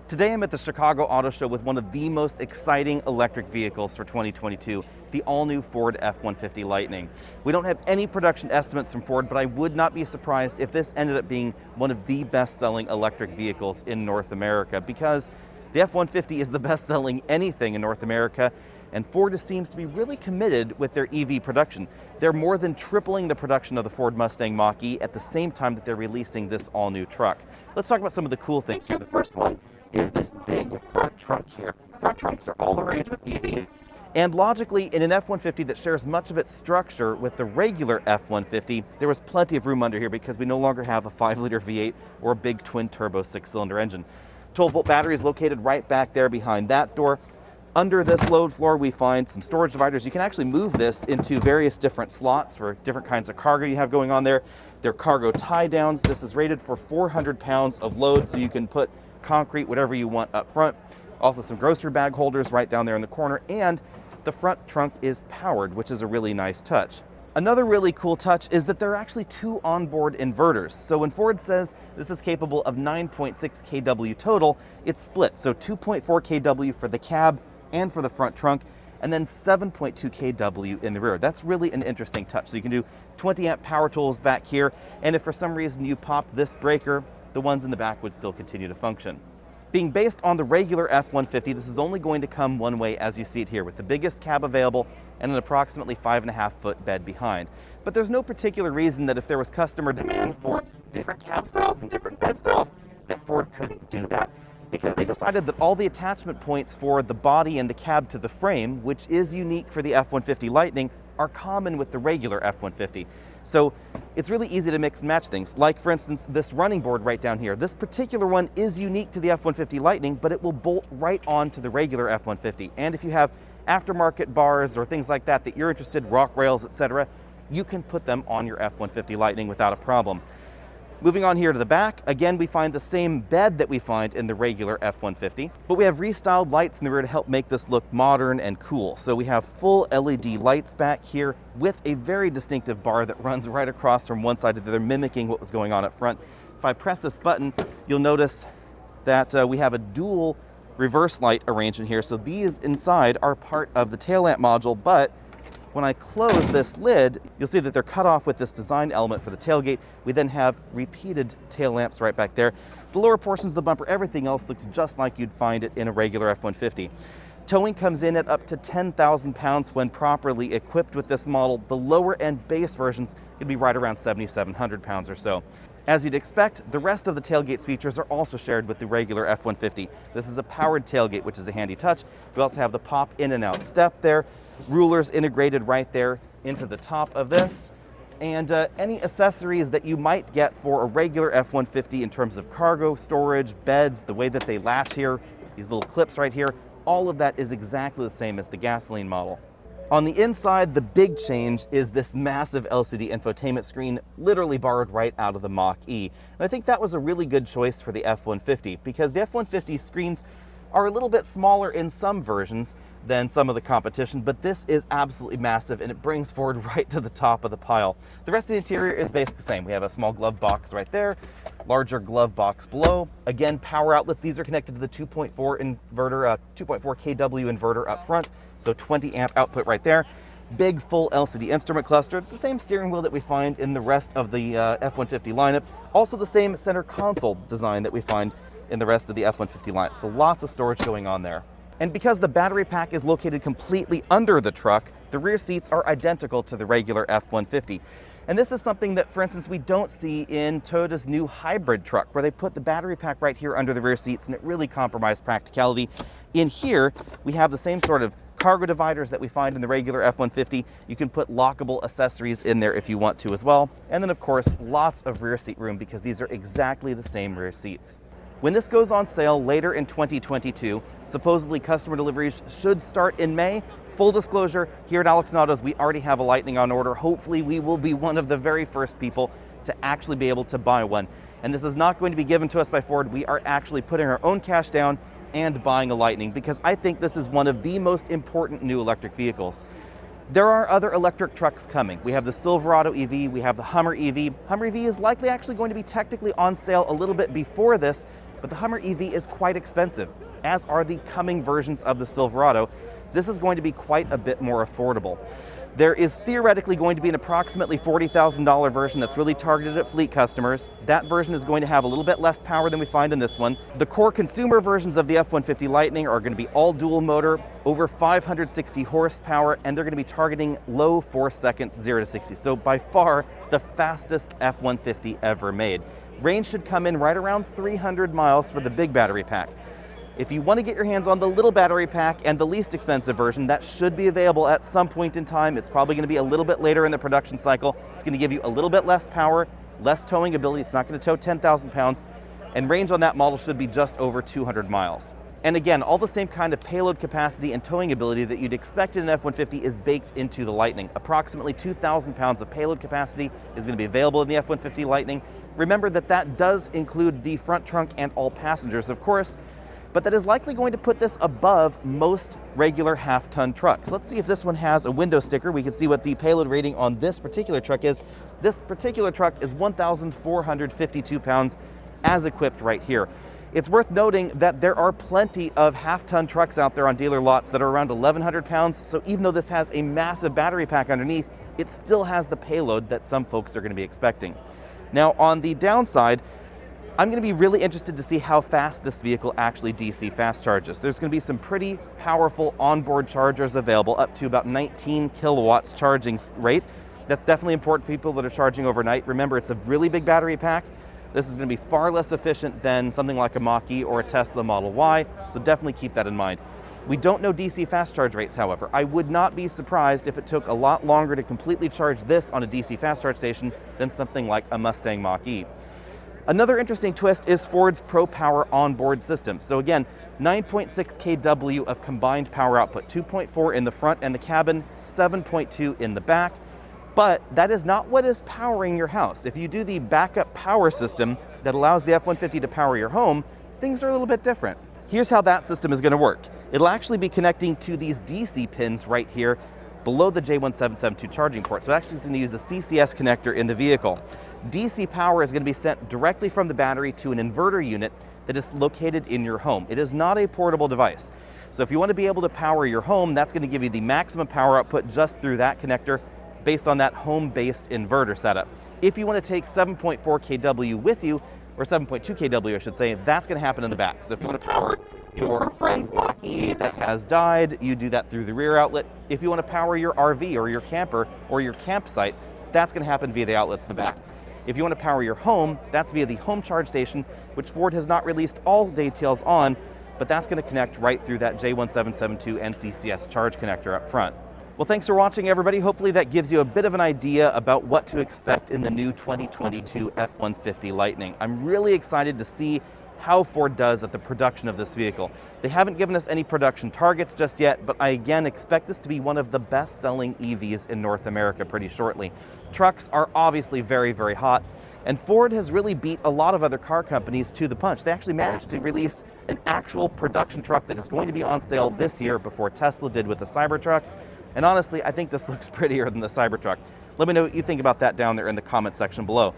Today I'm at the Chicago Auto Show with one of the most exciting electric vehicles for 2022, the all-new Ford F-150 Lightning. We don't have any production estimates from Ford, but I would not be surprised if this ended up being one of the best-selling electric vehicles in North America, because the F-150 is the best-selling anything in North America, and Ford seems to be really committed with their EV production. They're more than tripling the production of the Ford Mustang Mach-E at the same time that they're releasing this all-new truck. Let's talk about some of the cool things here. The first one is this big front trunk here. Front trunks are all the rage with EVs. And logically, in an F-150 that shares much of its structure with the regular F-150, there was plenty of room under here because we no longer have a 5-liter V8 or a big twin-turbo 6-cylinder engine. 12-volt battery is located right back there behind that door. Under this load floor, we find some storage dividers. You can actually move this into various different slots for different kinds of cargo you have going on there. They're cargo tie downs. This is rated for 400 pounds of load, so you can put concrete, whatever you want up front. Also some grocery bag holders right down there in the corner, and the front trunk is powered, which is a really nice touch. Another really cool touch is that there are actually 2 onboard inverters. So when Ford says this is capable of 9.6 kW total, it's split. So 2.4 kW for the cab and for the front trunk, and then 7.2 kW in the rear. That's really an interesting touch. So you can do 20 amp power tools back here, and if for some reason you pop this breaker, the ones in the back would still continue to function. Being based on the regular F-150, this is only going to come one way as you see it here, with the biggest cab available and an approximately 5.5-foot bed behind. But there's no particular reason that if there was customer demand for different cab styles and different bed styles, that Ford couldn't do that, because they decided that all the attachment points for the body and the cab to the frame, which is unique for the F-150 Lightning, are common with the regular F-150. So it's really easy to mix and match things. Like, for instance, this running board right down here. This particular one is unique to the F-150 Lightning, but it will bolt right onto the regular F-150. And if you have aftermarket bars or things like that you're interested, rock rails, etc., you can put them on your F-150 Lightning without a problem. Moving on here to the back, again, we find the same bed that we find in the regular F-150, but we have restyled lights in the rear to help make this look modern and cool. So we have full LED lights back here with a very distinctive bar that runs right across from one side to the other, mimicking what was going on up front. If I press this button, you'll notice that we have a dual reverse light arrangement here. So these inside are part of the tail lamp module, but when I close this lid, you'll see that they're cut off with this design element for the tailgate. We then have repeated tail lamps right back there. The lower portions of the bumper, everything else looks just like you'd find it in a regular F-150. Towing comes in at up to 10,000 pounds when properly equipped with this model. The lower end base versions could be right around 7,700 pounds or so. As you'd expect, the rest of the tailgate's features are also shared with the regular F-150. This is a powered tailgate, which is a handy touch. We also have the pop in and out step there, rulers integrated right there into the top of this, and any accessories that you might get for a regular F-150 in terms of cargo, storage, beds, the way that they latch here, these little clips right here, all of that is exactly the same as the gasoline model. On the inside, the big change is this massive LCD infotainment screen, literally borrowed right out of the Mach-E. And I think that was a really good choice for the F-150, because the F-150 screens are a little bit smaller in some versions than some of the competition, but this is absolutely massive, and it brings Ford right to the top of the pile. The rest of the interior is basically the same. We have a small glove box right there, larger glove box below. Again, power outlets. These are connected to the 2.4 inverter, 2.4 kW inverter up front, so 20 amp output right there. Big full LCD instrument cluster, the same steering wheel that we find in the rest of the F-150 lineup. Also the same center console design that we find in the rest of the F-150 lineup. So lots of storage going on there. And because the battery pack is located completely under the truck, the rear seats are identical to the regular F-150. And this is something that, for instance, we don't see in Toyota's new hybrid truck, where they put the battery pack right here under the rear seats, and it really compromised practicality. In here, we have the same sort of cargo dividers that we find in the regular F-150. You can put lockable accessories in there if you want to as well. And then, of course, lots of rear seat room, because these are exactly the same rear seats. When this goes on sale later in 2022, supposedly customer deliveries should start in May. Full disclosure, here at Alex Autos, we already have a Lightning on order. Hopefully we will be one of the very first people to actually be able to buy one. And this is not going to be given to us by Ford. We are actually putting our own cash down and buying a Lightning, because I think this is one of the most important new electric vehicles. There are other electric trucks coming. We have the Silverado EV, we have the Hummer EV. Hummer EV is likely actually going to be technically on sale a little bit before this, but the Hummer EV is quite expensive, as are the coming versions of the Silverado. This is going to be quite a bit more affordable. There is theoretically going to be an approximately $40,000 version that's really targeted at fleet customers. That version is going to have a little bit less power than we find in this one. The core consumer versions of the F-150 Lightning are going to be all dual motor, over 560 horsepower, and they're going to be targeting low 4 seconds 0 to 60. So by far the fastest F-150 ever made. Range should come in right around 300 miles for the big battery pack. If you want to get your hands on the little battery pack and the least expensive version, that should be available at some point in time. It's probably going to be a little bit later in the production cycle. It's going to give you a little bit less power, less towing ability. It's not going to tow 10,000 pounds, and range on that model should be just over 200 miles. And again, all the same kind of payload capacity and towing ability that you'd expect in an F-150 is baked into the Lightning. Approximately 2,000 pounds of payload capacity is going to be available in the F-150 Lightning. Remember that does include the front trunk and all passengers, of course, but that is likely going to put this above most regular half-ton trucks. Let's see if this one has a window sticker. We can see what the payload rating on this particular truck is. This particular truck is 1,452 pounds as equipped right here. It's worth noting that there are plenty of half-ton trucks out there on dealer lots that are around 1,100 pounds, so even though this has a massive battery pack underneath, it still has the payload that some folks are going to be expecting. Now, on the downside, I'm going to be really interested to see how fast this vehicle actually DC fast charges. There's going to be some pretty powerful onboard chargers available, up to about 19 kilowatts charging rate. That's definitely important for people that are charging overnight. Remember, it's a really big battery pack. This is going to be far less efficient than something like a Mach-E or a Tesla Model Y, so definitely keep that in mind. We don't know DC fast charge rates, however. I would not be surprised if it took a lot longer to completely charge this on a DC fast charge station than something like a Mustang Mach-E. Another interesting twist is Ford's Pro Power onboard system. So again, 9.6 kW of combined power output, 2.4 in the front and the cabin, 7.2 in the back. But that is not what is powering your house. If you do the backup power system that allows the F-150 to power your home, things are a little bit different. Here's how that system is going to work. It'll actually be connecting to these DC pins right here below the J1772 charging port. So actually it's going to use the CCS connector in the vehicle. DC power is going to be sent directly from the battery to an inverter unit that is located in your home. It is not a portable device. So if you want to be able to power your home, that's going to give you the maximum power output just through that connector based on that home-based inverter setup. If you want to take 7.4 kW with you, or 7.2 kW I should say, that's going to happen in the back. So if you want to power your friend's Mach-E that has died, you do that through the rear outlet. If you want to power your RV or your camper or your campsite, that's going to happen via the outlets in the back. If you want to power your home, that's via the home charge station, which Ford has not released all details on, but that's going to connect right through that J1772 NCCS charge connector up front. Well, thanks for watching, everybody. Hopefully that gives you a bit of an idea about what to expect in the new 2022 F-150 Lightning. I'm really excited to see how Ford does at the production of this vehicle. They haven't given us any production targets just yet, but I again expect this to be one of the best-selling EVs in North America pretty shortly. Trucks are obviously very, very hot, and Ford has really beat a lot of other car companies to the punch. They actually managed to release an actual production truck that is going to be on sale this year before Tesla did with the Cybertruck. And honestly, I think this looks prettier than the Cybertruck. Let me know what you think about that down there in the comment section below.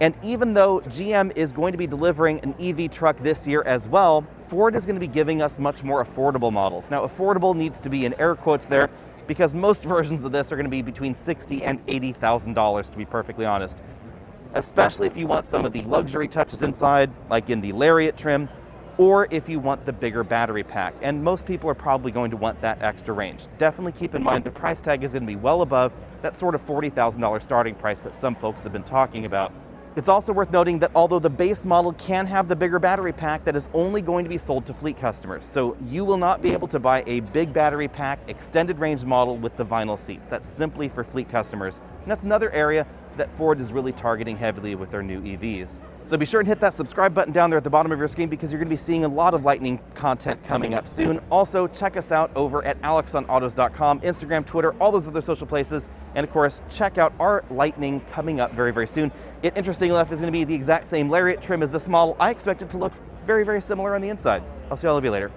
And even though GM is going to be delivering an EV truck this year as well, Ford is going to be giving us much more affordable models. Now, affordable needs to be in air quotes there, because most versions of this are going to be between $60,000 and $80,000, to be perfectly honest. Especially if you want some of the luxury touches inside, like in the Lariat trim, or if you want the bigger battery pack. And most people are probably going to want that extra range. Definitely keep in mind the price tag is going to be well above that sort of $40,000 starting price that some folks have been talking about. It's also worth noting that although the base model can have the bigger battery pack, that is only going to be sold to fleet customers. So you will not be able to buy a big battery pack extended range model with the vinyl seats. That's simply for fleet customers. And that's another area that Ford is really targeting heavily with their new EVs. So be sure and hit that subscribe button down there at the bottom of your screen, because you're going to be seeing a lot of Lightning content coming up soon. Also, check us out over at alexonautos.com, Instagram, Twitter, all those other social places. And of course, check out our Lightning coming up very, very soon. It, interestingly enough, is going to be the exact same Lariat trim as this model. I expect it to look very, very similar on the inside. I'll see all of you later.